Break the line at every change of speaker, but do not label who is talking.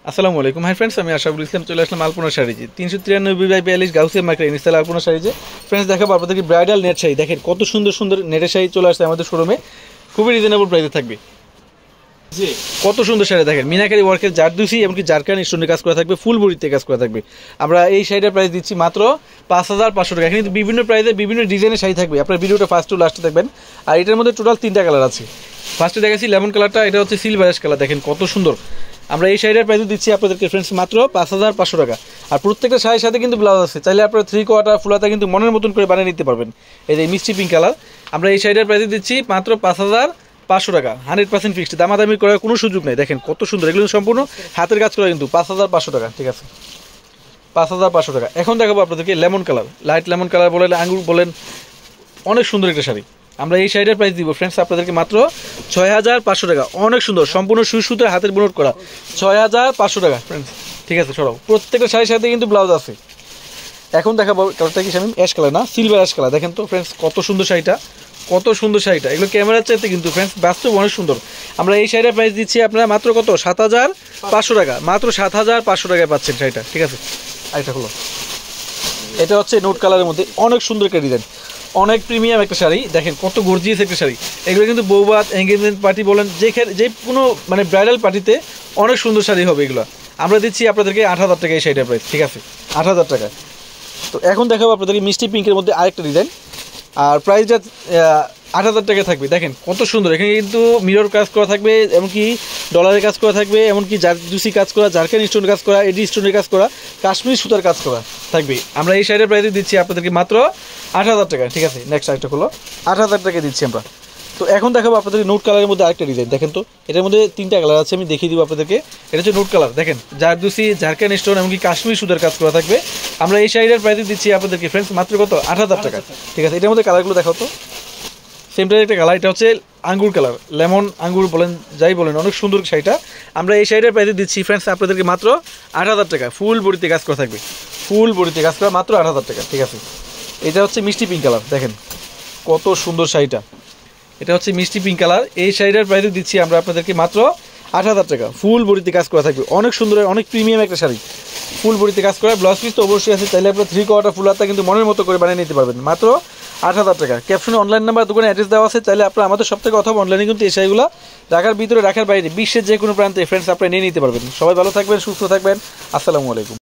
আসসালামু আলাইকুম hi friends, আমি আশরাফুল ইসলাম চলে আসলাম আলপনা শাড়িজে 393/42 গাউসিয়া মার্কেট ইনস্টল আলপনা শাড়িজে। ফ্রেন্ডস দেখাবো আপনাদেরকে ব্রাইডাল নেট শাড়ি। দেখেন কত সুন্দর সুন্দর নেটের শাড়ি চলে আসছে আমাদের শোরুমে, খুবই রিজনেবল প্রাইসে থাকবে। কত সুন্দর শাড়ি দেখেন, মিনাকারি ওয়ার্কের জারদুসি এমনকি জারকান স্টোনের কাজ করা থাকবে, ফুল বডিতে কাজ করা থাকবে। আমরা এই শাড়িটার প্রাইস দিচ্ছি মাত্র 5500 টাকা। কিন্তু বিভিন্ন প্রাইসে বিভিন্ন ডিজাইনের শাড়ি থাকবে, আপনার ভিডিওটা ফার্স্ট টু লাস্টে দেখবেন। আর এটার মধ্যে টোটাল 3টা কালার আছে। ফার্স্টে দেখাচ্ছি লেমন কালারটা, এটা হচ্ছে সিলভারেশ কালার, দেখেন কত সুন্দর। আমরা এই শাড়িটার প্রাইস দিচ্ছি আপনাদেরকে ফ্রেন্ডস মাত্র 5500 টাকা। আর প্রত্যেকটা শাড়ির সাথে কিন্তু ব্লাউজ আছে, চাইলে আপনারা 3/4 ফুলাতা কিন্তু মনের মতন করে বানিয়ে নিতে পারবেন। এই যে মিষ্টি পিঙ্ক কালার, আমরা এই শাড়িটার প্রাইস দিচ্ছি মাত্র 5500 টাকা। 100% ফিক্সড, দামাদামি করার কোনো সুযোগ নেই। দেখেন কত সুন্দর, এগুলো সম্পূর্ণ হাতের কাজ করা, কিন্তু 5500 টাকা। ঠিক আছে, 5500 টাকা। এখন দেখাবো আপনাদেরকে lemon colour, light lemon colour বলেন, আঙ্গুর বলেন, অনেক সুন্দর একটা শাড়ি। আমরা এই শাড়িটার প্রাইস দিব ফ্রেন্ডস আপনাদেরকে মাত্র 6500 টাকা। অনেক সুন্দর, সম্পূর্ণ সুই সুতোর হাতের বুনট করা, 6500 টাকা ফ্রেন্ডস। ঠিক আছে, সরাও। প্রত্যেকটা শাড়ির সাথে কিন্তু ব্লাউজ আছে। এখন দেখাবো কালারটা কি শামিম, অ্যাশ কালার না সিলভার অ্যাশ কালার। দেখেন তো ফ্রেন্ডস কত সুন্দর শাড়িটা, কত সুন্দর শাড়িটা। এগুলো ক্যামেরার চাইতে কিন্তু ফ্রেন্ডস বাস্তব অনেক সুন্দর। আমরা এই শাড়িটার প্রাইস দিচ্ছি আপনারা মাত্র কত, 7500 টাকা। মাত্র 7500 টাকায় পাচ্ছেন শাড়িটা। ঠিক আছে, আরেকটা হলো, এটা হচ্ছে নোট কালারের মধ্যে অনেক সুন্দর একটা ডিজাইন, অনেক প্রিমিয়াম একটা শাড়ি। দেখেন কত গর্জিয়াস একটা শাড়ি। এগুলো কিন্তু বৌভাত, এঙ্গেজমেন্ট পার্টি বলেন, যে কোনো মানে ব্রাইডাল পার্টিতে অনেক সুন্দর শাড়ি হবে এগুলো। আমরা দিচ্ছি আপনাদেরকে 8000 টাকা এই শাড়িটার প্রাইস। ঠিক আছে, 8000 টাকা। তো এখন দেখাবো আপনাদেরকে মিষ্টি পিঙ্কের মধ্যে আরেকটা ডিজাইন, আর প্রাইসটা 8000 টাকা থাকবে। দেখেন কত সুন্দর, এখানে কিন্তু মিরর কাজ করা থাকবে, এমনকি ডলারের কাজ করা থাকবে, এমনকি জারদুসি কাজ করা, জারকান স্টোনের কাজ করা, এডি স্টোনের কাজ করা, কাশ্মীর সুতার কাজ করা থাকবে। আমরা এই শাড়ির প্রাইস দিচ্ছি আপনাদেরকে মাত্র 8000 টাকা। ঠিক আছে, নেক্সট আরেকটা হলো 8000 টাকা দিচ্ছি আমরা। তো এখন দেখাবো আপনাদেরকে নোট কালারের মধ্যে আরেকটা ডিজাইন। দেখেন তো এটার মধ্যে 3টা কালার আছে, আমি দেখিয়ে দিব আপনাদেরকে। এটা হচ্ছে নোট কালার, দেখেন জারদুসি, জারকান স্টোন এমনকি কাশ্মীর সুতার কাজ করা থাকবে। আমরা এই শাড়ির প্রাইস দিচ্ছি আপনাদেরকে ফ্রেন্ডস মাত্র কত, 8000 টাকা। ঠিক আছে, এটার মধ্যে কালারগুলো দেখাও তো। সেমটার একটা কালার, এটা হচ্ছে আঙ্গুর কালার, লেমন আঙ্গুর বলেন যাই বলেন, অনেক সুন্দর শাড়িটা। আমরা এই শাড়িটার প্রাইস দিচ্ছি ফ্রেন্ডস আপনাদেরকে মাত্র 8000 টাকা। ফুল বডিতে কাজ করা থাকবে, ফুল বডিতে কাজ করা, মাত্র 8000 টাকা। ঠিক আছে, এটা হচ্ছে মিষ্টি পিঙ্ক কালার, দেখেন কত সুন্দর শাড়িটা। এটা হচ্ছে মিষ্টি পিঙ্ক কালার। এই শাড়িটার প্রাইস দিচ্ছি আমরা আপনাদেরকে মাত্র 8000 টাকা। ফুল বডিতে কাজ করা থাকবে, অনেক সুন্দর, অনেক প্রিমিয়াম একটা শাড়ি। ফুল বডিতে কাজ করা, ব্লাউজ পিস তো অবশ্যই আছে, চাইলে আপনার 3/4 ফুল হাতা কিন্তু মনের মতো করে বানিয়ে নিতে পারবেন মাত্র 8000 টাকা। ক্যাপশনে অনলাইন নাম্বার, দোকানে অ্যাড্রেস দেওয়া আছে, চাইলে আপনারা আমাদের সব থেকে অথবা অনলাইনে কিন্তু এই শাড়িগুলো ঢাকার ভিতরে, ঢাকার বাইরে, বিশ্বের যে কোনো প্রান্তে ফ্রেন্ডস আপনারা নিয়ে নিতে পারবেন। সবাই ভালো থাকবেন, সুস্থ থাকবেন। আসসালামু আলাইকুম।